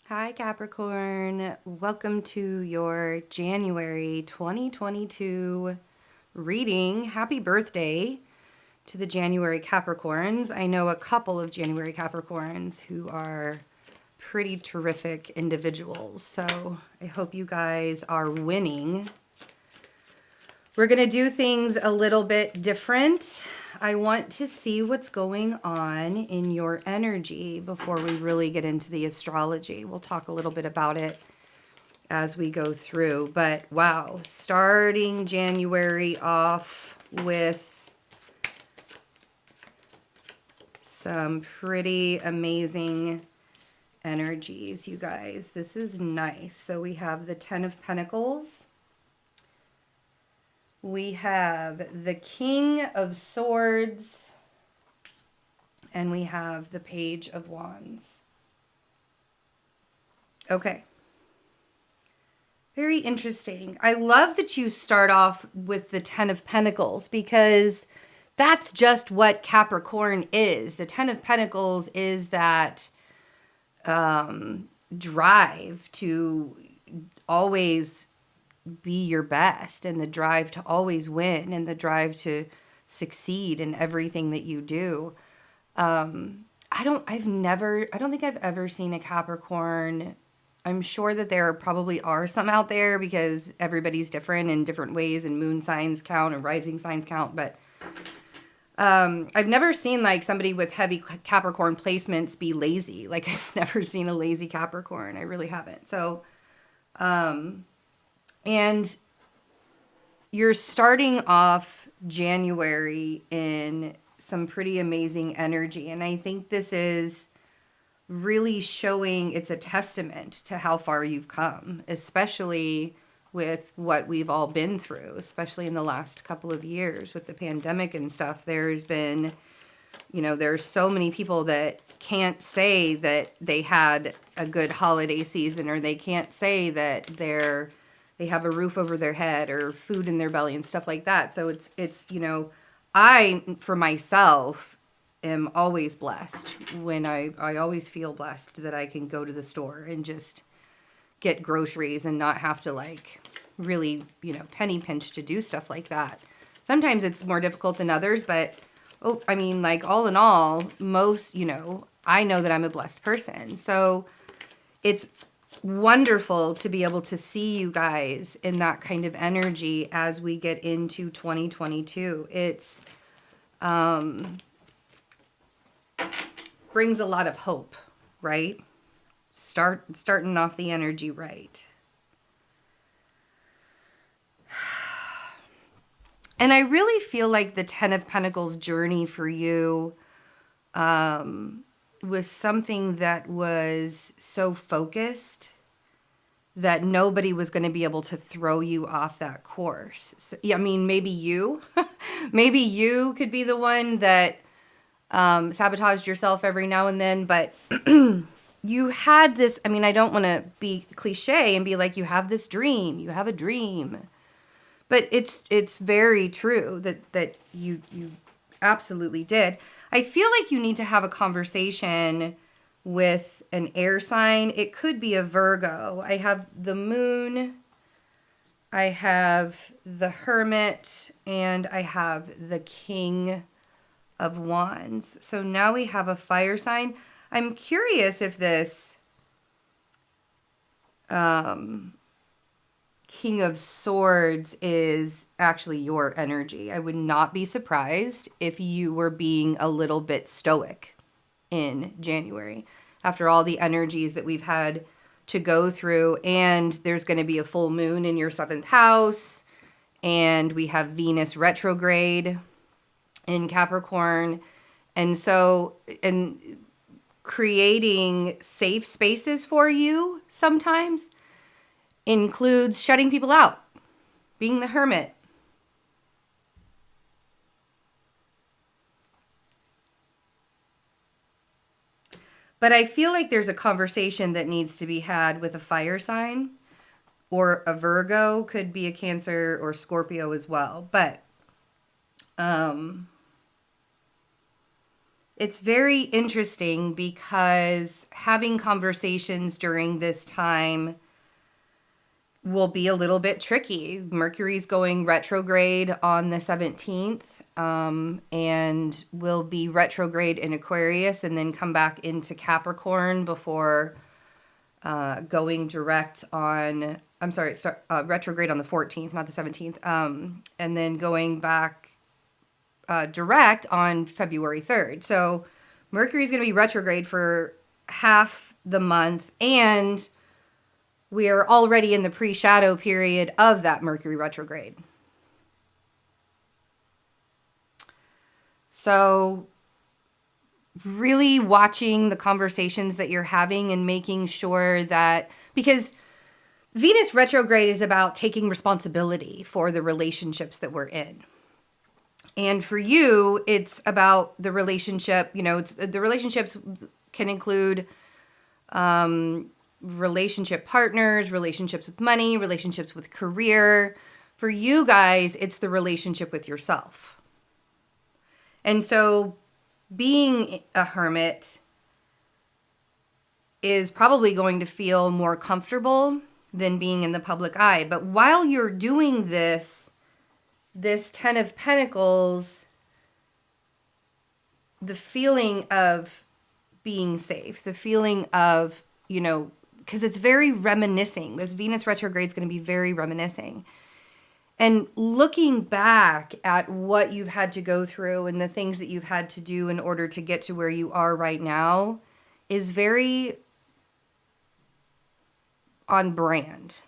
Hi, Capricorn. Welcome to your January 2022 reading. Happy birthday to the January Capricorns. I know a couple of January Capricorns who are pretty terrific individuals, so I hope you guys are winning. We're going to do things a little bit different. I want to see what's going on in your energy before we really get into the astrology. We'll talk a little bit about it as we go through. But wow, starting January off with some pretty amazing energies, you guys. This is nice. So we have the Ten of Pentacles. We have the King of Swords, and we have the Page of Wands. Okay. Very interesting. I love that you start off with the Ten of Pentacles because that's just what Capricorn is. The Ten of Pentacles is that drive to always be your best, and the drive to always win, and the drive to succeed in everything that you do. I don't think I've ever seen a Capricorn. I'm sure that there probably are some out there because everybody's different in different ways, and moon signs count and rising signs count. But I've never seen like somebody with heavy Capricorn placements be lazy. Like I've never seen a lazy Capricorn. I really haven't. So, and you're starting off January in some pretty amazing energy. And I think this is really showing, it's a testament to how far you've come, especially with what we've all been through, especially in the last couple of years with the pandemic and stuff. There's been, there's so many people that can't say that they had a good holiday season, or they can't say that they have a roof over their head or food in their belly and stuff like that. So it's I, for myself, am always blessed when I always feel blessed that I can go to the store and just get groceries and not have to like really, penny pinch to do stuff like that. Sometimes it's more difficult than others, but like all in all, most, I know that I'm a blessed person. So it's wonderful to be able to see you guys in that kind of energy as we get into 2022. It's brings a lot of hope, right? Starting off the energy right. And I really feel like the Ten of Pentacles journey for you was something that was so focused that nobody was going to be able to throw you off that course. So, yeah, I mean, maybe you, maybe you could be the one that sabotaged yourself every now and then, but you had this, I mean, I don't want to be cliche and be like, you have this dream, you have a dream, but it's very true that you absolutely did. I feel like you need to have a conversation with an air sign. It could be a Virgo. I have the Moon, I have the Hermit, and I have the King of Wands. So now we have a fire sign. I'm curious if this King of Swords is actually your energy. I would not be surprised if you were being a little bit stoic in January after all the energies that we've had to go through. And there's going to be a full moon in your 7th house, and we have Venus retrograde in Capricorn. And so, and creating safe spaces for you sometimes includes shutting people out, being the hermit. But I feel like there's a conversation that needs to be had with a fire sign, or a Virgo, could be a Cancer or Scorpio as well. But It's very interesting because having conversations during this time will be a little bit tricky. Mercury's going retrograde on the 17th, and will be retrograde in Aquarius and then come back into Capricorn before going direct on, I'm sorry, retrograde on the 14th, not the 17th, and then going back direct on February 3rd. So Mercury's going to be retrograde for half the month, and we are already in the pre-shadow period of that Mercury retrograde. So really watching the conversations that you're having and making sure that, because Venus retrograde is about taking responsibility for the relationships that we're in. And for you, it's about the relationship, it's the relationships can include relationship partners, relationships with money, relationships with career. For you guys, it's the relationship with yourself. And so being a hermit is probably going to feel more comfortable than being in the public eye. But while you're doing this 10 of Pentacles, the feeling of being safe, the feeling of, because it's very reminiscing. This Venus retrograde is going to be very reminiscing. And looking back at what you've had to go through and the things that you've had to do in order to get to where you are right now is very on brand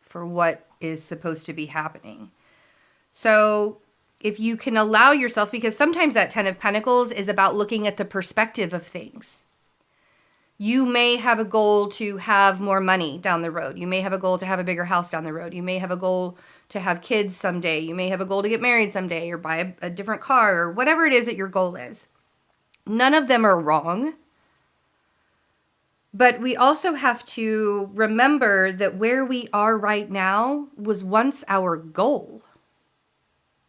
for what is supposed to be happening. So if you can allow yourself, because sometimes that 10 of Pentacles is about looking at the perspective of things. You may have a goal to have more money down the road. You may have a goal to have a bigger house down the road. You may have a goal to have kids someday. You may have a goal to get married someday or buy a different car or whatever it is that your goal is. None of them are wrong. But we also have to remember that where we are right now was once our goal.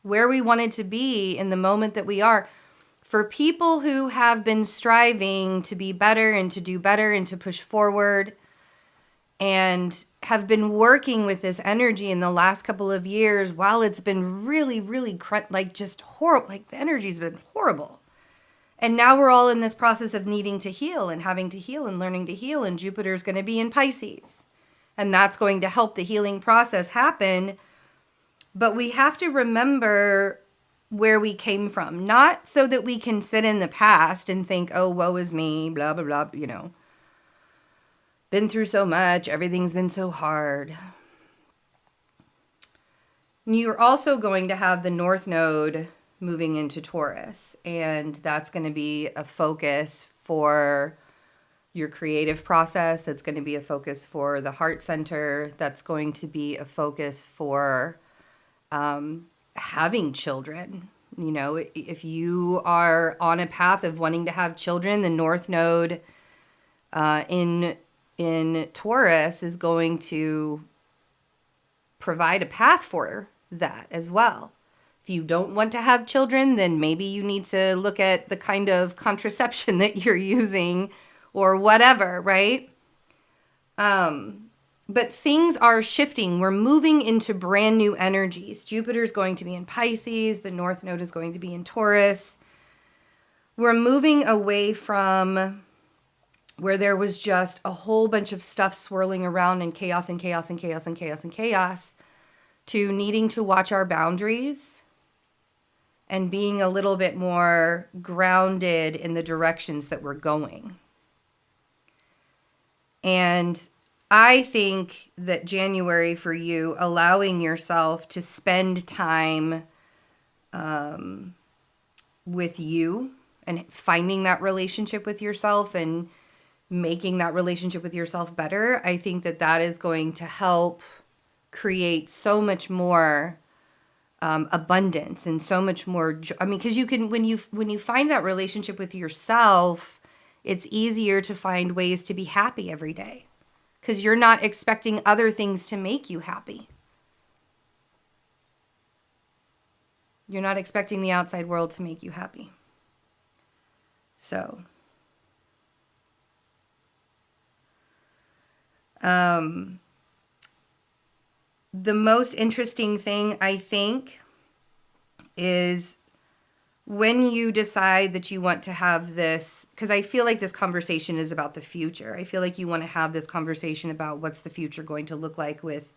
Where we wanted to be in the moment that we are. For people who have been striving to be better and to do better and to push forward and have been working with this energy in the last couple of years, while it's been really, really just horrible, the energy's been horrible. And now we're all in this process of needing to heal and having to heal and learning to heal, and Jupiter's going to be in Pisces. And that's going to help the healing process happen. But we have to remember where we came from, not so that we can sit in the past and think, oh, woe is me, blah, blah, blah, been through so much, everything's been so hard. You're also going to have the North Node moving into Taurus, and that's going to be a focus for your creative process. That's going to be a focus for the heart center. That's going to be a focus for having children. If you are on a path of wanting to have children, the North Node in Taurus is going to provide a path for that as well. If you don't want to have children, then maybe you need to look at the kind of contraception that you're using or whatever, right? But things are shifting. We're moving into brand new energies. Jupiter's going to be in Pisces. The North Node is going to be in Taurus. We're moving away from where there was just a whole bunch of stuff swirling around and chaos and chaos and chaos and chaos and chaos to needing to watch our boundaries and being a little bit more grounded in the directions that we're going. And I think that January for you, allowing yourself to spend time with you and finding that relationship with yourself and making that relationship with yourself better, I think that that is going to help create so much more abundance and so much more because you can, when you find that relationship with yourself, it's easier to find ways to be happy every day. Because you're not expecting other things to make you happy. You're not expecting the outside world to make you happy. So, the most interesting thing, I think, is when you decide that you want to have this, because I feel like this conversation is about the future. I feel like you want to have this conversation about what's the future going to look like with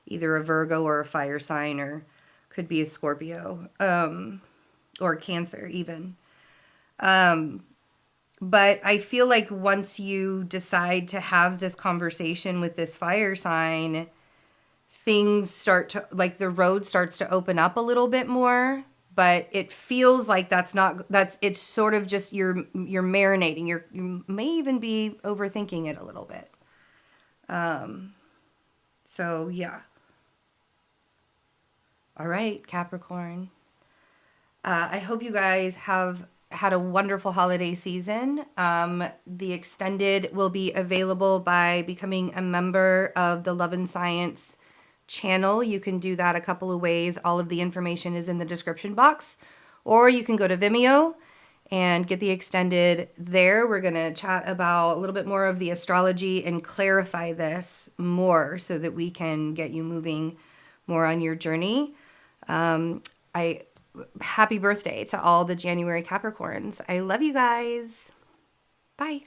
either a Virgo or a fire sign, or could be a Scorpio, or Cancer even. But I feel like once you decide to have this conversation with this fire sign, things start to, like, the road starts to open up a little bit more. But it feels like it's sort of just you're marinating. You may even be overthinking it a little bit. So yeah. All right, Capricorn. I hope you guys have had a wonderful holiday season. The extended will be available by becoming a member of the Love and Science channel. You can do that a couple of ways. All of the information is in the description box. Or you can go to Vimeo and get the extended there. We're going to chat about a little bit more of the astrology and clarify this more so that we can get you moving more on your journey. I Happy birthday to all the January Capricorns. I love you guys. Bye.